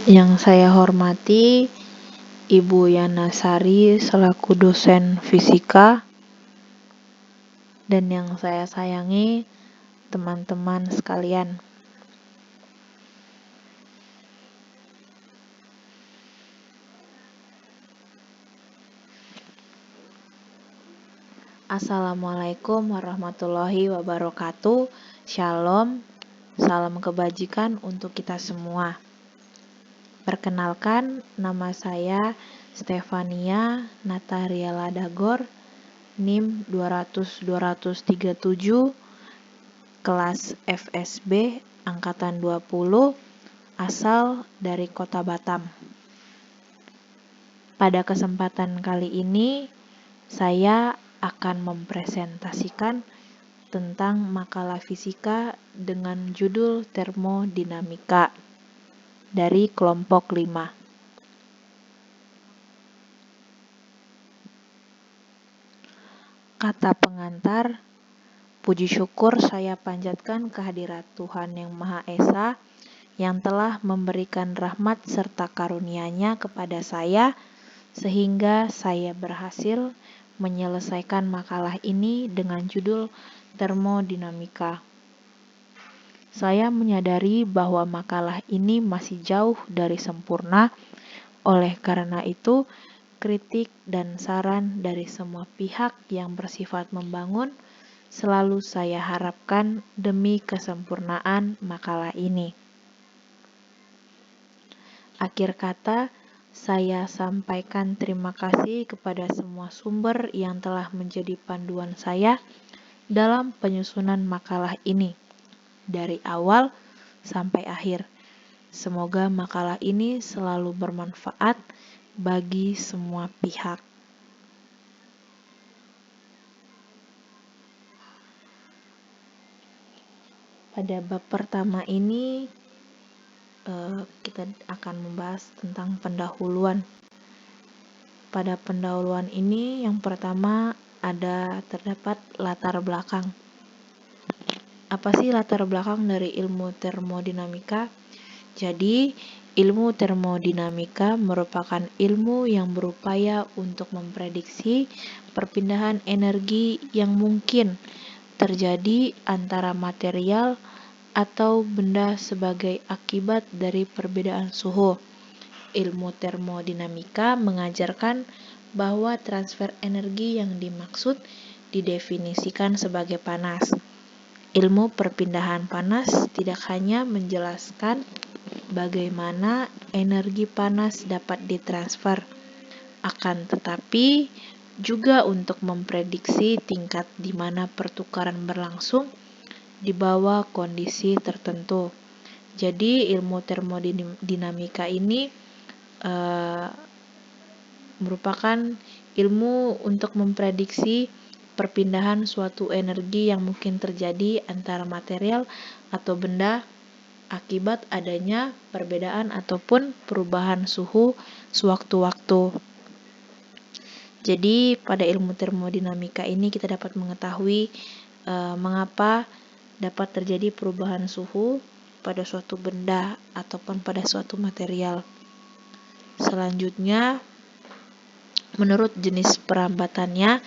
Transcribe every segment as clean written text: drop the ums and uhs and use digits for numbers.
Yang saya hormati Ibu Yana Sari selaku dosen fisika, dan yang saya sayangi teman-teman sekalian. Assalamualaikum warahmatullahi wabarakatuh. Shalom, salam kebajikan untuk kita semua. Perkenalkan, nama saya Stefania Natariela Dagor, NIM 200-237, kelas FSB Angkatan 20, asal dari Kota Batam. Pada kesempatan kali ini, saya akan mempresentasikan tentang makalah fisika dengan judul termodinamika dari kelompok 5. Kata pengantar, puji syukur saya panjatkan kehadirat Tuhan Yang Maha Esa yang telah memberikan rahmat serta karunia-Nya kepada saya sehingga saya berhasil menyelesaikan makalah ini dengan judul termodinamika. Saya menyadari bahwa makalah ini masih jauh dari sempurna, oleh karena itu kritik dan saran dari semua pihak yang bersifat membangun selalu saya harapkan demi kesempurnaan makalah ini. Akhir kata, saya sampaikan terima kasih kepada semua sumber yang telah menjadi panduan saya dalam penyusunan makalah ini, dari awal sampai akhir. Semoga makalah ini selalu bermanfaat bagi semua pihak. Pada bab pertama ini, kita akan membahas tentang pendahuluan. Pada pendahuluan ini, yang pertama terdapat latar belakang. Apa sih latar belakang dari ilmu termodinamika? Jadi, ilmu termodinamika merupakan ilmu yang berupaya untuk memprediksi perpindahan energi yang mungkin terjadi antara material atau benda sebagai akibat dari perbedaan suhu. Ilmu termodinamika mengajarkan bahwa transfer energi yang dimaksud didefinisikan sebagai panas. Ilmu perpindahan panas tidak hanya menjelaskan bagaimana energi panas dapat ditransfer, akan tetapi juga untuk memprediksi tingkat di mana pertukaran berlangsung di bawah kondisi tertentu. Jadi ilmu termodinamika ini merupakan ilmu untuk memprediksi perpindahan suatu energi yang mungkin terjadi antara material atau benda akibat adanya perbedaan ataupun perubahan suhu sewaktu-waktu. Jadi pada ilmu termodinamika ini kita dapat mengetahui mengapa dapat terjadi perubahan suhu pada suatu benda ataupun pada suatu material. Selanjutnya, menurut jenis perambatannya,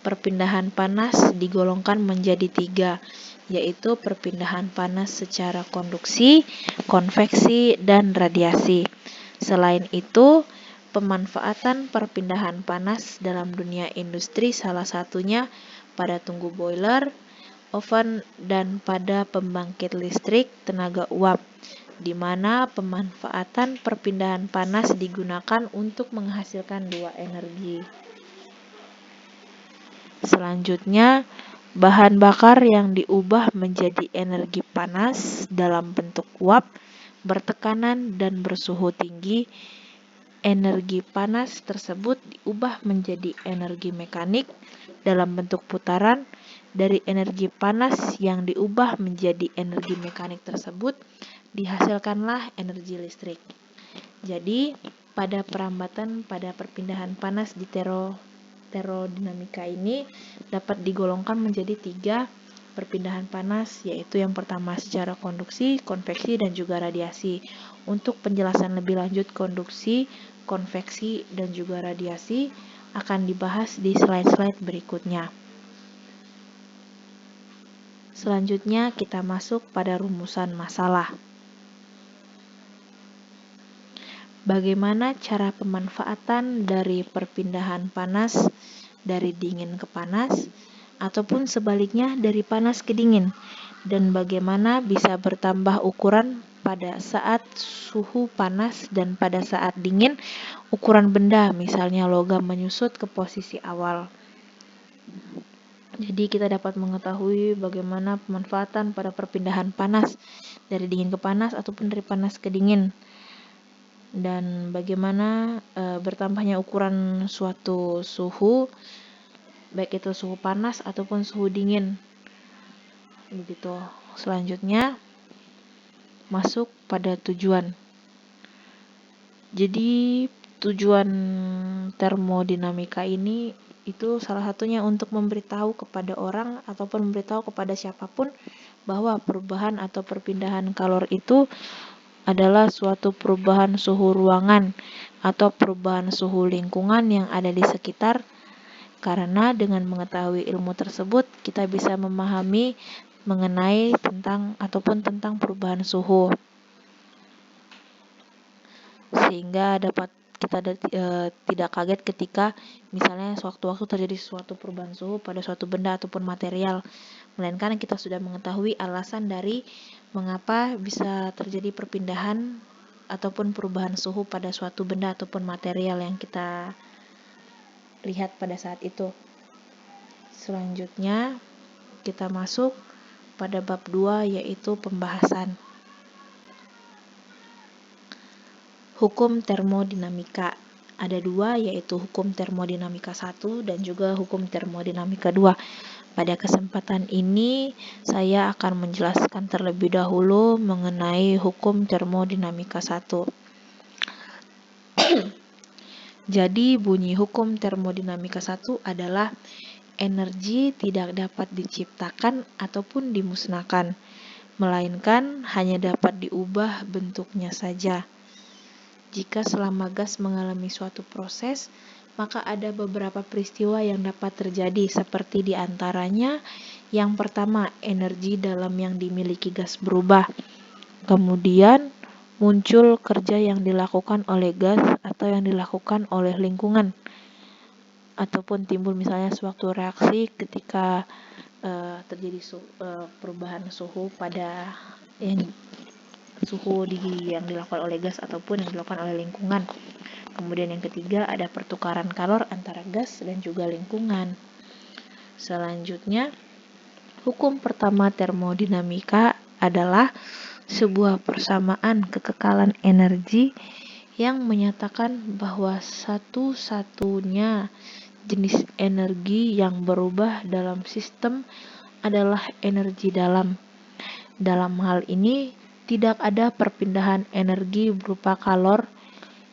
perpindahan panas digolongkan menjadi 3, yaitu perpindahan panas secara konduksi, konveksi, dan radiasi. Selain itu, pemanfaatan perpindahan panas dalam dunia industri salah satunya pada tungku boiler, oven, dan pada pembangkit listrik tenaga uap, di mana pemanfaatan perpindahan panas digunakan untuk menghasilkan 2 energi. Selanjutnya, bahan bakar yang diubah menjadi energi panas dalam bentuk uap, bertekanan dan bersuhu tinggi. Energi panas tersebut diubah menjadi energi mekanik dalam bentuk putaran. Dari energi panas yang diubah menjadi energi mekanik tersebut dihasilkanlah energi listrik. Jadi, pada perpindahan panas di termodinamika ini dapat digolongkan menjadi 3, perpindahan panas, yaitu yang pertama secara konduksi, konveksi, dan juga radiasi. Untuk penjelasan lebih lanjut konduksi, konveksi, dan juga radiasi akan dibahas di slide-slide berikutnya. Selanjutnya kita masuk pada rumusan masalah. Bagaimana cara pemanfaatan dari perpindahan panas dari dingin ke panas, ataupun sebaliknya dari panas ke dingin, dan bagaimana bisa bertambah ukuran pada saat suhu panas dan pada saat dingin ukuran benda, misalnya logam menyusut ke posisi awal. Jadi kita dapat mengetahui bagaimana pemanfaatan pada perpindahan panas dari dingin ke panas ataupun dari panas ke dingin, dan bagaimana bertambahnya ukuran suatu suhu, baik itu suhu panas ataupun suhu dingin. Begitu. Selanjutnya masuk pada tujuan. Jadi tujuan termodinamika ini itu salah satunya untuk memberitahu kepada orang ataupun memberitahu kepada siapapun bahwa perubahan atau perpindahan kalor itu adalah suatu perubahan suhu ruangan atau perubahan suhu lingkungan yang ada di sekitar, karena dengan mengetahui ilmu tersebut kita bisa memahami mengenai tentang perubahan suhu, sehingga dapat kita tidak kaget ketika misalnya sewaktu-waktu terjadi suatu perubahan suhu pada suatu benda ataupun material, melainkan kita sudah mengetahui alasan dari mengapa bisa terjadi perpindahan ataupun perubahan suhu pada suatu benda ataupun material yang kita lihat pada saat itu. Selanjutnya kita masuk pada bab 2, yaitu pembahasan hukum termodinamika. Ada dua, yaitu hukum termodinamika 1 dan juga hukum termodinamika 2. Pada kesempatan ini saya akan menjelaskan terlebih dahulu mengenai hukum termodinamika 1. Jadi bunyi hukum termodinamika 1 adalah energi tidak dapat diciptakan ataupun dimusnahkan, melainkan hanya dapat diubah bentuknya saja. Jika selama gas mengalami suatu proses, maka ada beberapa peristiwa yang dapat terjadi, seperti diantaranya yang pertama, energi dalam yang dimiliki gas berubah. Kemudian muncul kerja yang dilakukan oleh gas atau yang dilakukan oleh lingkungan, ataupun timbul misalnya suatu reaksi ketika terjadi perubahan suhu pada suhu yang dilakukan oleh gas ataupun yang dilakukan oleh lingkungan. Kemudian yang ketiga ada pertukaran kalor antara gas dan juga lingkungan. Selanjutnya, hukum pertama termodinamika adalah sebuah persamaan kekekalan energi yang menyatakan bahwa satu-satunya jenis energi yang berubah dalam sistem adalah energi dalam. Dalam hal ini, tidak ada perpindahan energi berupa kalor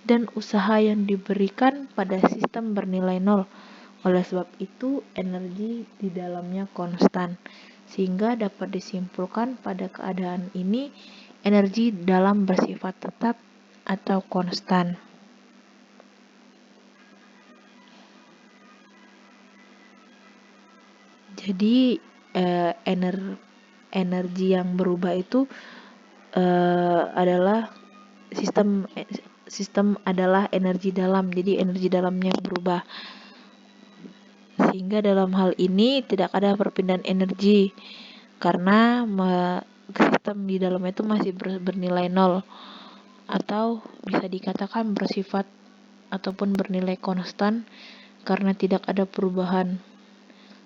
dan usaha yang diberikan pada sistem bernilai nol. Oleh sebab itu, energi di dalamnya konstan. Sehingga dapat disimpulkan pada keadaan ini, energi dalam bersifat tetap atau konstan. Jadi, energi yang berubah itu adalah sistem adalah energi dalam, jadi energi dalamnya berubah, sehingga dalam hal ini tidak ada perpindahan energi karena sistem di dalamnya itu masih bernilai nol, atau bisa dikatakan bersifat ataupun bernilai konstan karena tidak ada perubahan.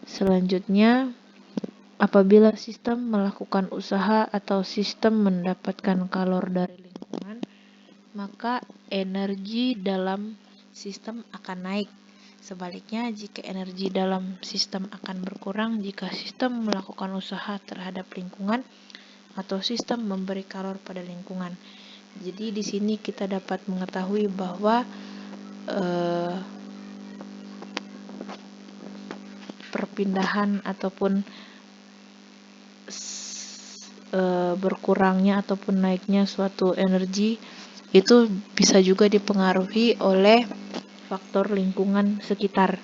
Selanjutnya, apabila sistem melakukan usaha atau sistem mendapatkan kalor dari lingkungan, maka energi dalam sistem akan naik. Sebaliknya, jika energi dalam sistem akan berkurang jika sistem melakukan usaha terhadap lingkungan atau sistem memberi kalor pada lingkungan. Jadi di sini kita dapat mengetahui bahwa perpindahan ataupun berkurangnya ataupun naiknya suatu energi itu bisa juga dipengaruhi oleh faktor lingkungan sekitar.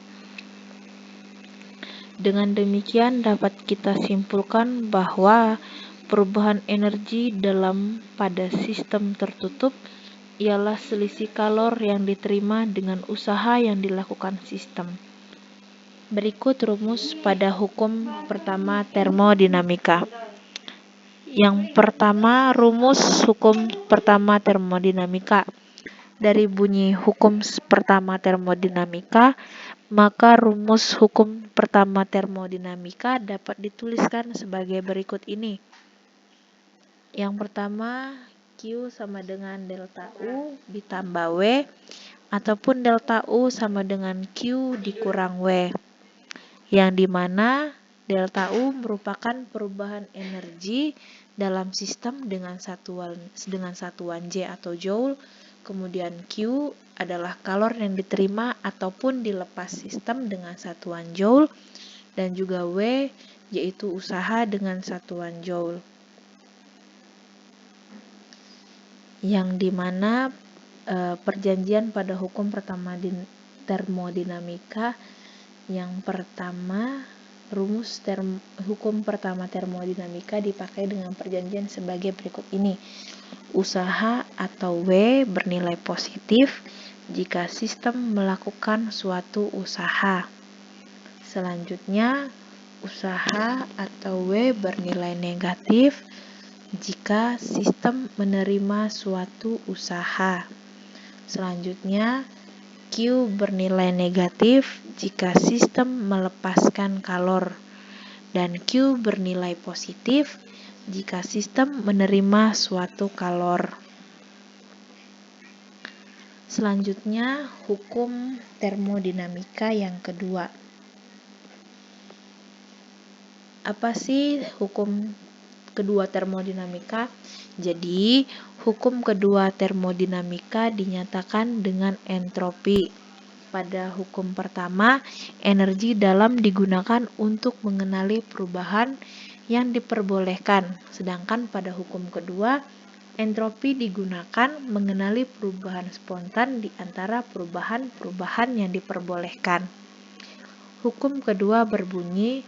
Dengan demikian dapat kita simpulkan bahwa perubahan energi pada sistem tertutup ialah selisih kalor yang diterima dengan usaha yang dilakukan sistem. Berikut rumus pada hukum pertama termodinamika. Yang pertama, rumus hukum pertama termodinamika. Dari bunyi hukum pertama termodinamika, maka rumus hukum pertama termodinamika dapat dituliskan sebagai berikut ini. Yang pertama, Q sama dengan delta U ditambah W, ataupun delta U sama dengan Q dikurang W. Yang dimana delta U merupakan perubahan energi dalam sistem dengan satuan J atau Joule, kemudian Q adalah kalor yang diterima ataupun dilepas sistem dengan satuan Joule, dan juga W yaitu usaha dengan satuan Joule. Yang dimana perjanjian pada hukum pertama termodinamika yang pertama, rumus hukum pertama termodinamika dipakai dengan perjanjian sebagai berikut ini. Usaha atau W bernilai positif jika sistem melakukan suatu usaha. Selanjutnya, usaha atau W bernilai negatif jika sistem menerima suatu usaha. Selanjutnya, Q bernilai negatif jika sistem melepaskan kalor, dan Q bernilai positif jika sistem menerima suatu kalor. Selanjutnya, hukum termodinamika yang kedua. Apa sih hukum kedua termodinamika? Jadi, hukum kedua termodinamika dinyatakan dengan entropi. Pada hukum pertama, energi dalam digunakan untuk mengenali perubahan yang diperbolehkan, sedangkan pada hukum kedua, entropi digunakan mengenali perubahan spontan di antara perubahan-perubahan yang diperbolehkan. Hukum kedua berbunyi,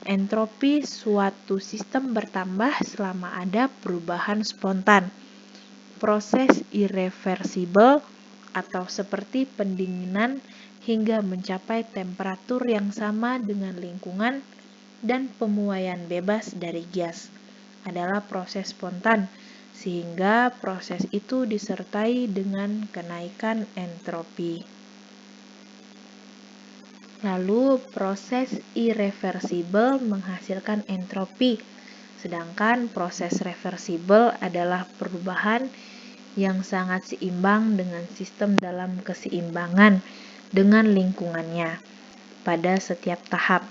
entropi suatu sistem bertambah selama ada perubahan spontan. Proses irreversibel atau seperti pendinginan hingga mencapai temperatur yang sama dengan lingkungan dan pemuaian bebas dari gas adalah proses spontan, sehingga proses itu disertai dengan kenaikan entropi. Lalu proses irreversibel menghasilkan entropi, sedangkan proses reversibel adalah perubahan yang sangat seimbang dengan sistem dalam keseimbangan dengan lingkungannya. Pada setiap tahap,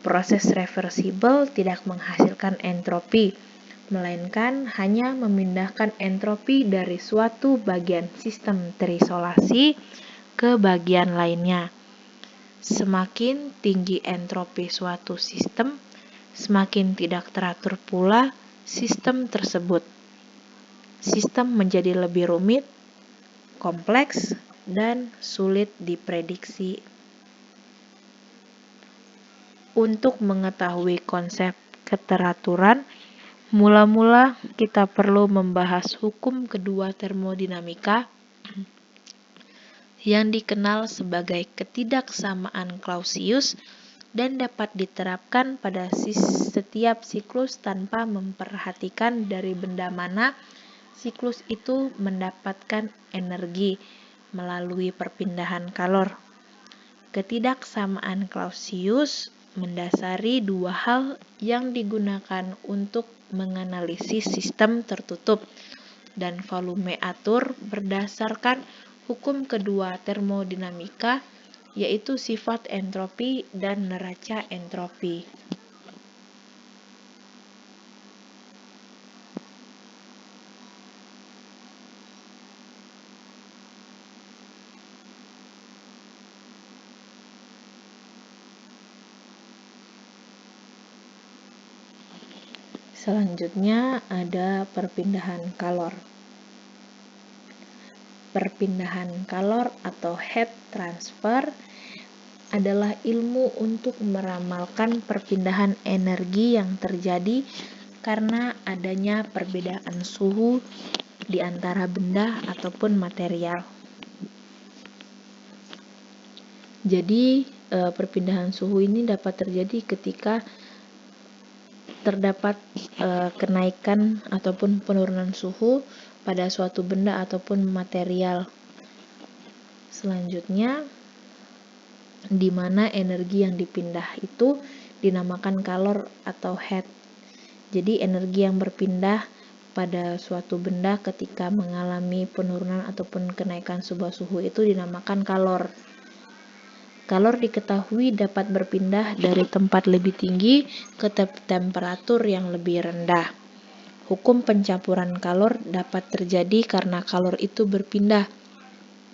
proses reversibel tidak menghasilkan entropi, melainkan hanya memindahkan entropi dari suatu bagian sistem terisolasi ke bagian lainnya. Semakin tinggi entropi suatu sistem, semakin tidak teratur pula sistem tersebut. Sistem menjadi lebih rumit, kompleks, dan sulit diprediksi. Untuk mengetahui konsep keteraturan, mula-mula kita perlu membahas hukum kedua termodinamika yang dikenal sebagai ketidaksamaan Clausius dan dapat diterapkan pada setiap siklus tanpa memperhatikan dari benda mana siklus itu mendapatkan energi melalui perpindahan kalor. Ketidaksamaan Clausius mendasari dua hal yang digunakan untuk menganalisis sistem tertutup dan volume atur berdasarkan hukum kedua termodinamika, yaitu sifat entropi dan neraca entropi. Selanjutnya ada perpindahan kalor. Perpindahan kalor atau heat transfer adalah ilmu untuk meramalkan perpindahan energi yang terjadi karena adanya perbedaan suhu di antara benda ataupun material. Jadi, perpindahan suhu ini dapat terjadi ketika terdapat kenaikan ataupun penurunan suhu pada suatu benda ataupun material. Selanjutnya, di mana energi yang dipindah itu dinamakan kalor atau heat. Jadi energi yang berpindah pada suatu benda ketika mengalami penurunan ataupun kenaikan sebuah suhu itu dinamakan kalor. Kalor diketahui dapat berpindah dari tempat lebih tinggi ke temperatur yang lebih rendah. Hukum pencampuran kalor dapat terjadi karena kalor itu berpindah.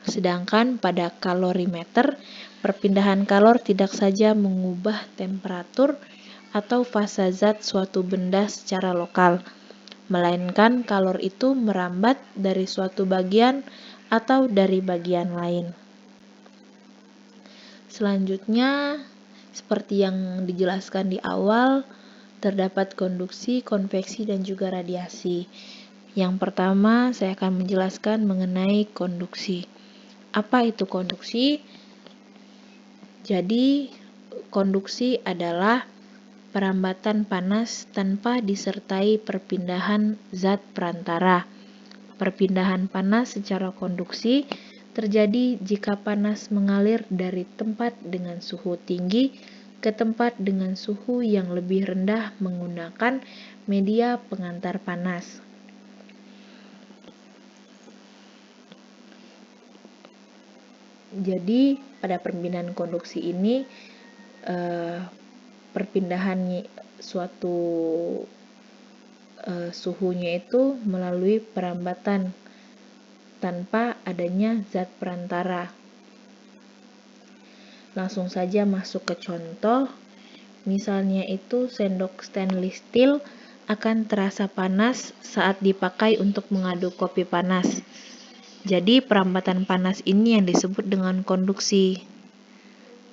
Sedangkan pada kalorimeter, perpindahan kalor tidak saja mengubah temperatur atau fasa zat suatu benda secara lokal, melainkan kalor itu merambat dari suatu bagian atau dari bagian lain. Selanjutnya, seperti yang dijelaskan di awal, terdapat konduksi, konveksi, dan juga radiasi. Yang pertama, saya akan menjelaskan mengenai konduksi. Apa itu konduksi? Jadi, konduksi adalah perambatan panas tanpa disertai perpindahan zat perantara. Perpindahan panas secara konduksi terjadi jika panas mengalir dari tempat dengan suhu tinggi ke tempat dengan suhu yang lebih rendah menggunakan media pengantar panas. Jadi pada perpindahan konduksi ini perpindahan suatu suhunya itu melalui perambatan tanpa adanya zat perantara. Langsung saja masuk ke contoh. Misalnya itu sendok stainless steel akan terasa panas saat dipakai untuk mengaduk kopi panas. Jadi perambatan panas ini yang disebut dengan konduksi.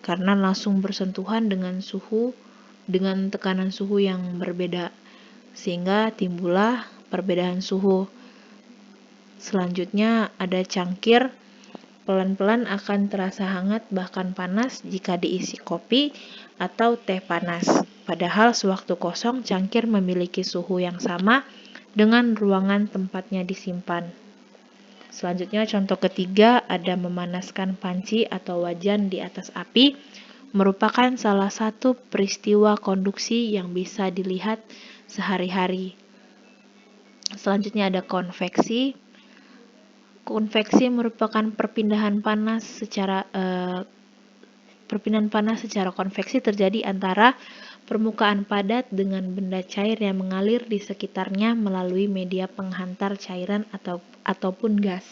Karena langsung bersentuhan dengan tekanan suhu yang berbeda, sehingga timbullah perbedaan suhu. Selanjutnya ada cangkir, pelan-pelan akan terasa hangat bahkan panas jika diisi kopi atau teh panas. Padahal sewaktu kosong cangkir memiliki suhu yang sama dengan ruangan tempatnya disimpan. Selanjutnya contoh ketiga ada memanaskan panci atau wajan di atas api, merupakan salah satu peristiwa konduksi yang bisa dilihat sehari-hari. Selanjutnya ada konveksi. Konveksi merupakan perpindahan panas secara konveksi terjadi antara permukaan padat dengan benda cair yang mengalir di sekitarnya melalui media penghantar cairan ataupun gas.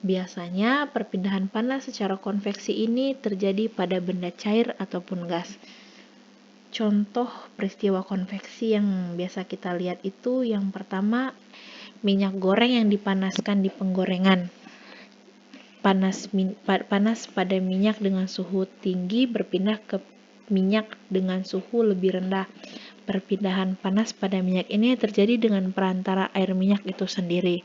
Biasanya perpindahan panas secara konveksi ini terjadi pada benda cair ataupun gas. Contoh peristiwa konveksi yang biasa kita lihat itu yang pertama, minyak goreng yang dipanaskan di penggorengan. Panas pada minyak dengan suhu tinggi berpindah ke minyak dengan suhu lebih rendah. Perpindahan panas pada minyak ini terjadi dengan perantara air minyak itu sendiri.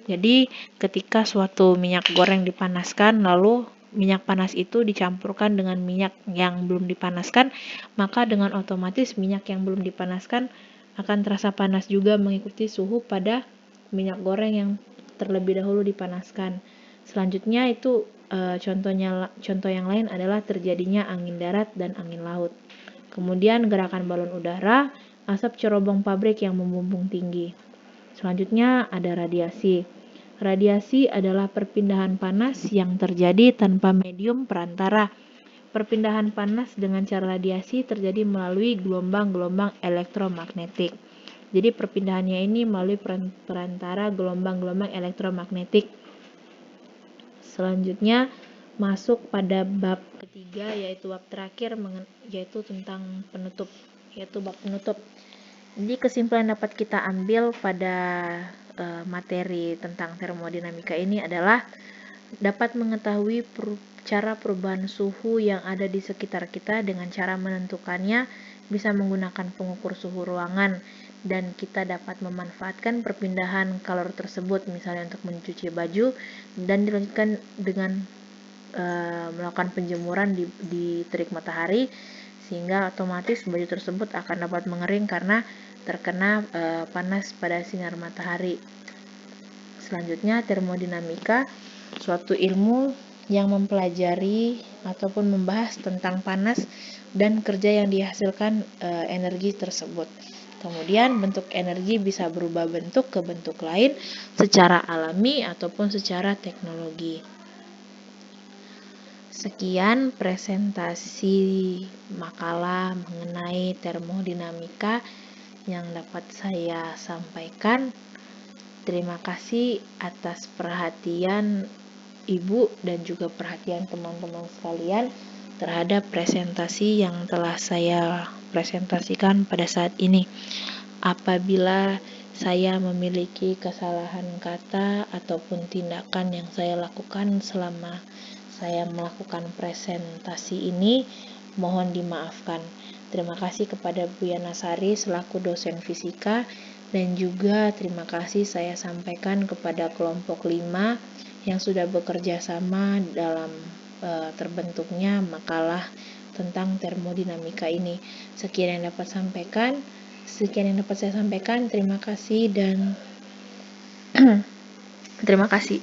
Jadi ketika suatu minyak goreng dipanaskan lalu minyak panas itu dicampurkan dengan minyak yang belum dipanaskan, maka dengan otomatis minyak yang belum dipanaskan akan terasa panas juga mengikuti suhu pada minyak goreng yang terlebih dahulu dipanaskan. Selanjutnya itu contoh yang lain adalah terjadinya angin darat dan angin laut. Kemudian gerakan balon udara, asap cerobong pabrik yang membumbung tinggi. Selanjutnya ada radiasi. Radiasi adalah perpindahan panas yang terjadi tanpa medium perantara. Perpindahan panas dengan cara radiasi terjadi melalui gelombang-gelombang elektromagnetik. Jadi perpindahannya ini melalui perantara gelombang-gelombang elektromagnetik. Selanjutnya masuk pada bab ketiga yaitu bab terakhir yaitu tentang penutup, yaitu bab penutup. Jadi kesimpulan dapat kita ambil pada materi tentang termodinamika ini adalah dapat mengetahui cara perubahan suhu yang ada di sekitar kita dengan cara menentukannya, bisa menggunakan pengukur suhu ruangan, dan kita dapat memanfaatkan perpindahan kalor tersebut misalnya untuk mencuci baju dan dilanjutkan dengan melakukan penjemuran di terik matahari, sehingga otomatis baju tersebut akan dapat mengering karena terkena panas pada sinar matahari. Selanjutnya, termodinamika, suatu ilmu yang mempelajari ataupun membahas tentang panas dan kerja yang dihasilkan energi tersebut. Kemudian bentuk energi bisa berubah bentuk ke bentuk lain secara alami ataupun secara teknologi. Sekian presentasi makalah mengenai termodinamika yang dapat saya sampaikan. Terima kasih atas perhatian Ibu dan juga perhatian teman-teman sekalian terhadap presentasi yang telah saya presentasikan pada saat ini. Apabila saya memiliki kesalahan kata ataupun tindakan yang saya lakukan selama saya melakukan presentasi ini, mohon dimaafkan. Terima kasih kepada Bu Yana Sari selaku dosen fisika, dan juga terima kasih saya sampaikan kepada kelompok 5 yang sudah bekerja sama dalam terbentuknya makalah tentang termodinamika ini. Sekian yang dapat saya sampaikan. Terima kasih dan terima kasih.